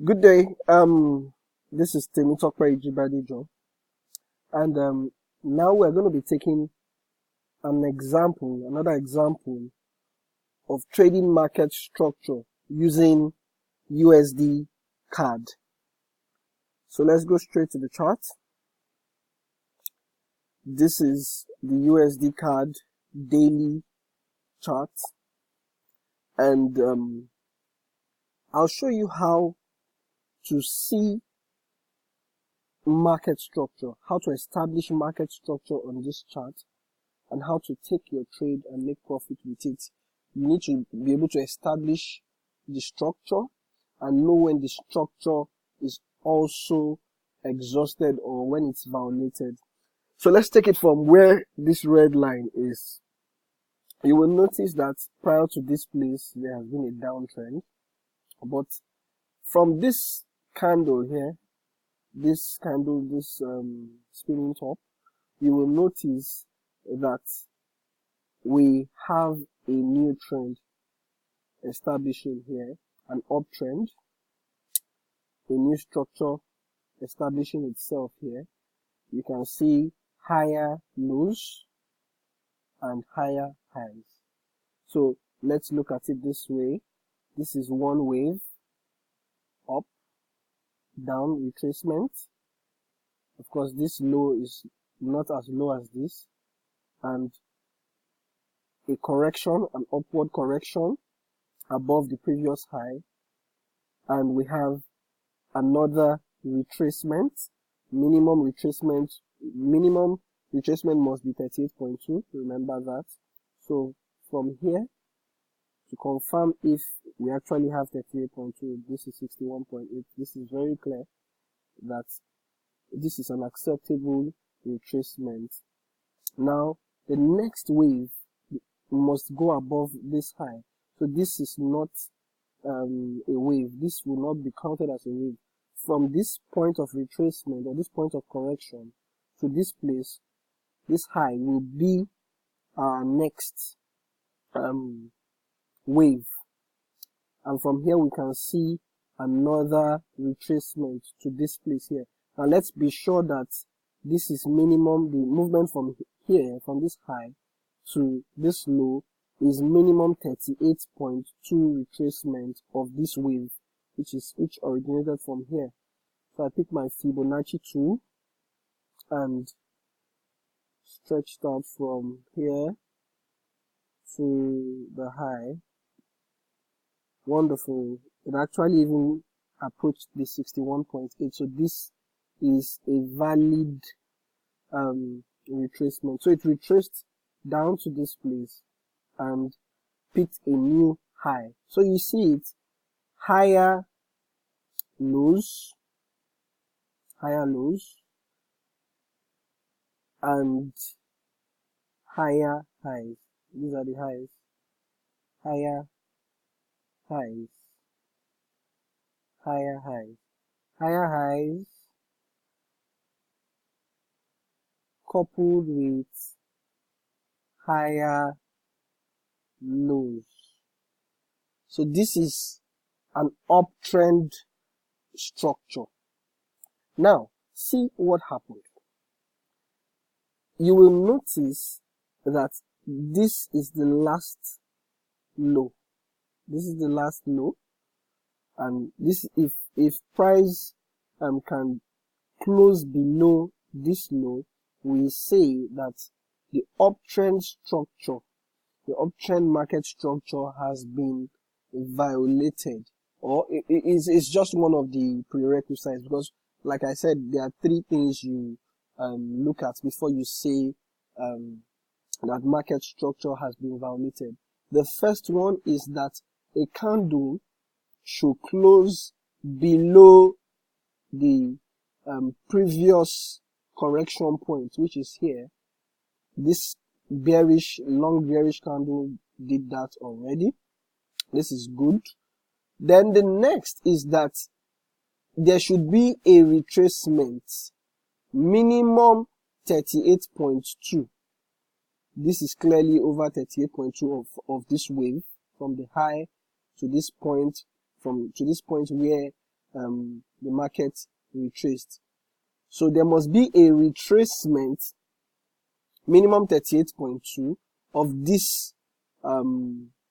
Good day. This is Temi Tokpa Ijibadijo, and now we're going to be taking another example of trading market structure using USDCAD. So let's go straight to the chart. This is the USDCAD daily chart, and I'll show you how to see market structure, how to establish market structure on this chart, and how to take your trade and make profit with it. You need to be able to establish the structure and know when the structure is also exhausted or when it's violated. So let's take it from where this red line is. You will notice that prior to this place, there has been a downtrend, but from this candle here, this spinning top, you will notice that we have a new trend establishing here, an uptrend, a new structure establishing itself here. You can see higher lows and higher highs. So let's look at it this way. This is one wave, up, down, retracement. Of course, this low is not as low as this, and a correction, an upward correction above the previous high, and we have another retracement. Minimum retracement must be 38.2. remember that. So from here, to confirm if we actually have 38.2, this is 61.8. this is very clear that this is an acceptable retracement. Now the next wave must go above this high. So this is not a wave. This will not be counted as a wave. From this point of retracement or this point of correction to this place, this high will be our next wave. And from here we can see another retracement to this place here. Now let's be sure that this is minimum. The movement from here, from this high to this low, is minimum 38.2 retracement of this wave, which originated from here. So I pick my Fibonacci tool and stretch that from here to the high. Wonderful. It actually even approached the 61.8. So this is a valid retracement. So it retraced down to this place and picked a new high. So you see it, higher lows, and higher highs. These are the highs. Higher highs, higher highs, higher highs, coupled with higher lows. So this is an uptrend structure. Now, see what happened. You will notice that this is the last low. This is the last low, and this, if price can close below this low, we say that the uptrend structure, the uptrend market structure has been violated, or it's just one of the prerequisites, because like I said, there are three things you look at before you say that market structure has been violated. The first one is that a candle should close below the previous correction point, which is here. This long bearish candle did that already. This is good. Then the next is that there should be a retracement, minimum 38.2. This is clearly over 38.2 of this wave, from the high to this point, to this point where the market retraced. So there must be a retracement, minimum 38.2, of this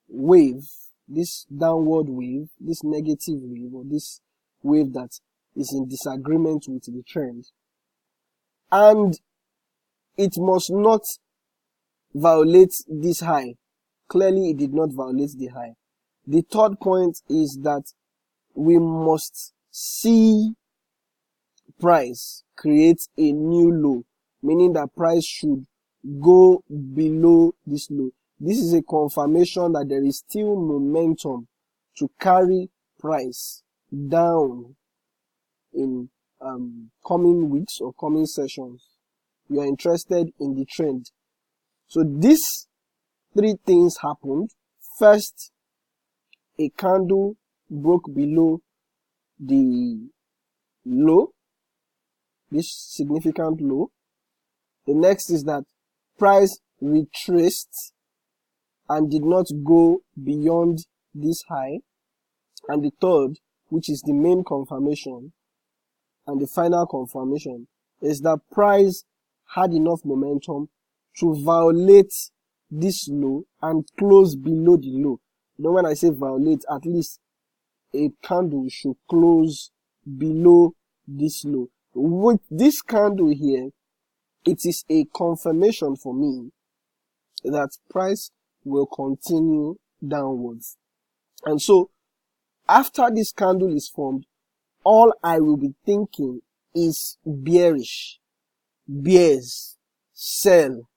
wave, this downward wave, this negative wave, or this wave that is in disagreement with the trend. And it must not violate this high. Clearly, it did not violate the high. The third point is that we must see price create a new low, meaning that price should go below this low. This is a confirmation that there is still momentum to carry price down in coming weeks or coming sessions. You are interested in the trend. So these three things happened. First, a candle broke below the low, this significant low. The next is that price retraced and did not go beyond this high. And the third, which is the main confirmation and the final confirmation, is that price had enough momentum to violate this low and close below the low. You know, when I say violate, at least a candle should close below this low. With this candle here, it is a confirmation for me that price will continue downwards. And so, after this candle is formed, all I will be thinking is bearish, bears, sell.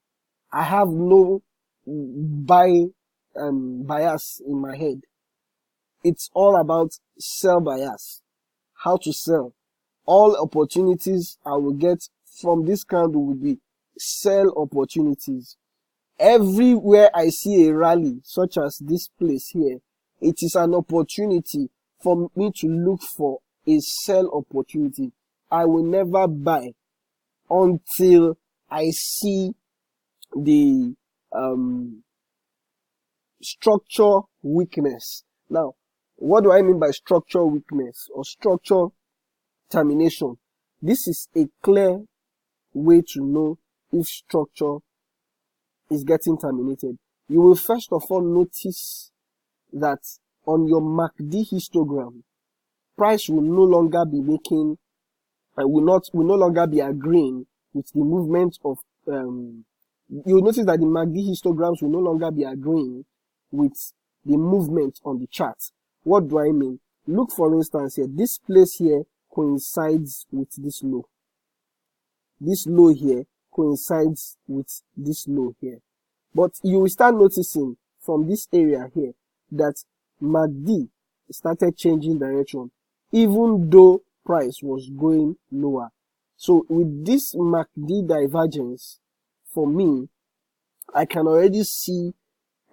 I have no buy bias in my head. It's all about sell bias, how to sell. All opportunities I will get from this candle will be sell opportunities. Everywhere I see a rally, such as this place here, it is an opportunity for me to look for a sell opportunity. I will never buy until I see the structure weakness. Now, what do I mean by structure weakness or structure termination? This is a clear way to know if structure is getting terminated. You will first of all notice that on your MACD histogram, price will no longer be making, will no longer be agreeing with the movement of, you'll notice that the MACD histograms will no longer be agreeing with the movement on the chart. What do I mean? Look, for instance, here, this place here coincides with this low. This low here coincides with this low here. But you will start noticing from this area here that MACD started changing direction, even though price was going lower. So with this MACD divergence, for me, I can already see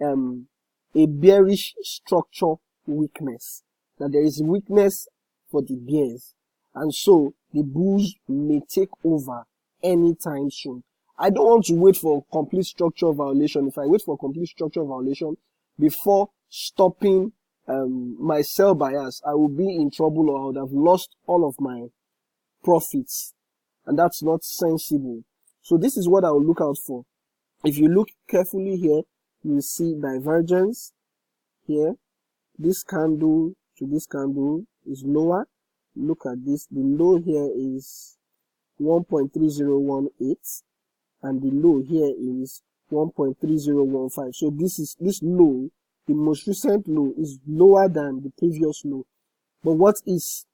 a bearish structure weakness, that there is weakness for the bears, and so the bulls may take over anytime soon. I don't want to wait for complete structure violation. If I wait for complete structure violation before stopping my sell bias, I will be in trouble, or I would have lost all of my profits, and that's not sensible. So this is what I will look out for. If you look carefully here, you will see divergence here. This candle to this candle is lower. Look at this. The low here is 1.3018 and the low here is 1.3015. So this low, the most recent low, is lower than the previous low. But what is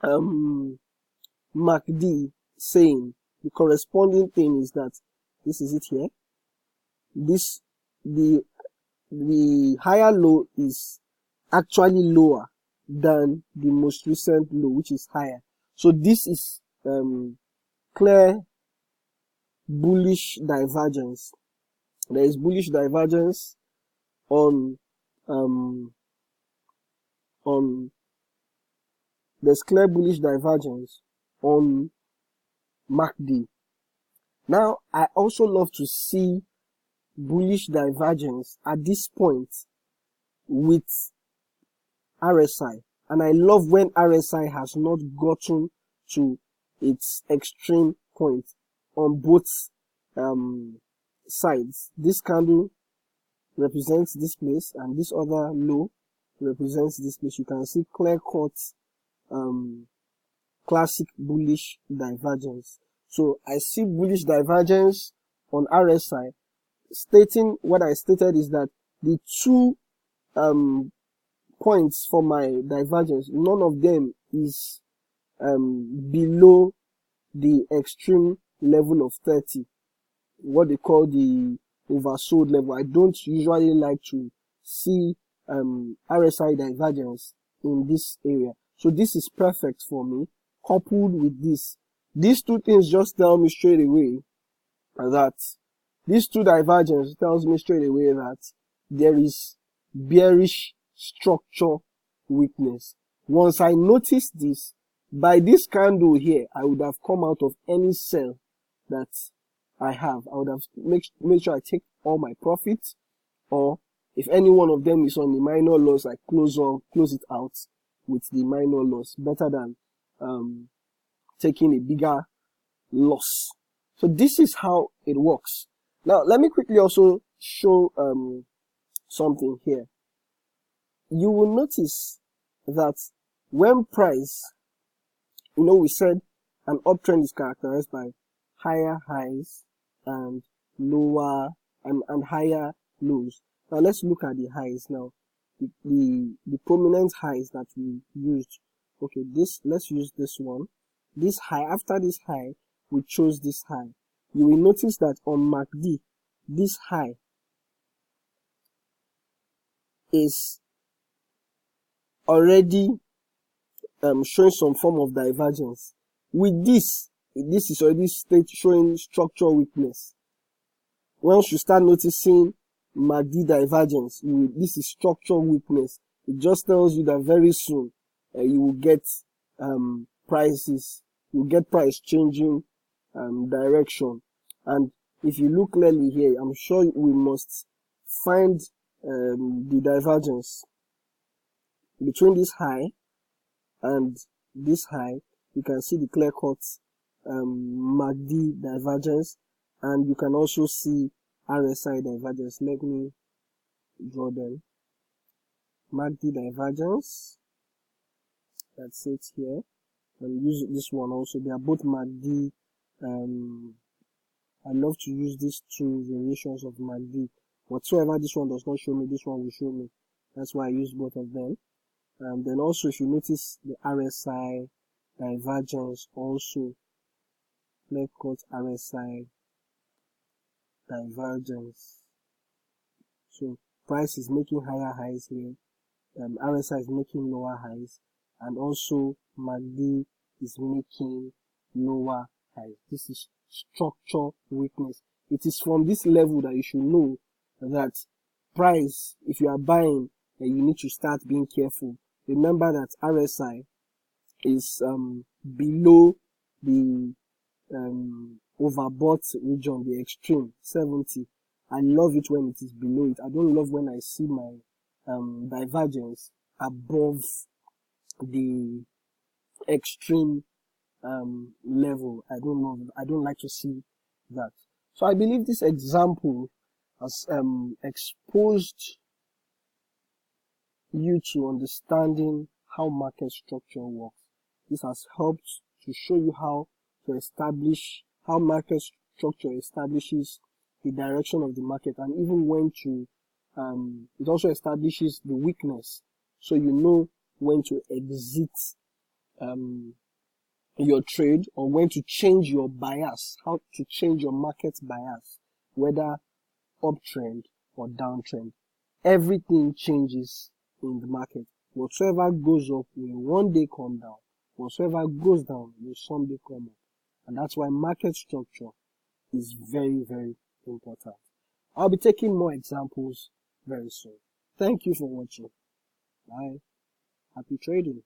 MACD saying? The corresponding thing is that this is it here. The higher low is actually lower than the most recent low, which is higher. So this is clear bullish divergence. There is bullish divergence on there's clear bullish divergence on MACD. Now, I also love to see bullish divergence at this point with RSI. And I love when RSI has not gotten to its extreme point on both sides. This candle represents this place and this other low represents this place. You can see clear-cut classic bullish divergence. So I see bullish divergence on RSI. Stating what I stated is that the two points for my divergence, none of them is below the extreme level of 30, what they call the oversold level. I don't usually like to see RSI divergence in this area. So this is perfect for me. Coupled with this, these two things just tell me straight away that these two divergences tells me straight away that there is bearish structure weakness. Once I notice this, by this candle here, I would have come out of any sell that I have. I would have make sure I take all my profits, or if any one of them is on the minor loss, I close it out with the minor loss, better than taking a bigger loss. So this is how it works. Now let me quickly also show something here. You will notice that when price, we said an uptrend is characterized by higher highs and lower and higher lows. Now let's look at the highs now. The prominent highs that we used. Okay, let's use this one. This high, after this high, we chose this high. You will notice that on MACD, this high is already showing some form of divergence. With this is already showing structural weakness. Once you start noticing MACD divergence, this is structural weakness. It just tells you that very soon you will get price changing direction. And if you look clearly here, I'm sure we must find the divergence between this high and this high. You can see the clear-cut MACD divergence, and you can also see RSI divergence. Let me draw them. MACD divergence, that's it here, and use this one also. They are both MACD. I love to use these two variations of MACD. Whatsoever this one does not show me, this one will show me. That's why I use both of them. And then also, if you notice the RSI divergence also, clear-cut RSI divergence. So price is making higher highs here, RSI is making lower highs, and also MACD is making lower highs. This is structural weakness. It is from this level that you should know that price, if you are buying, you need to start being careful. Remember that RSI is below the overbought region, the extreme 70. I love it when it is below it. I don't love when I see my divergence above the extreme level. I don't like to see that. So I believe this example has exposed you to understanding how market structure works. This has helped to show you how market structure establishes the direction of the market, and even when to it also establishes the weakness, so you know when to exit your trade, or when to change your bias, how to change your market bias, whether uptrend or downtrend. Everything changes in the market. Whatsoever goes up will one day come down. Whatsoever goes down will someday come up. And that's why market structure is very, very important. I'll be taking more examples very soon. Thank you for watching. Bye. Happy trading.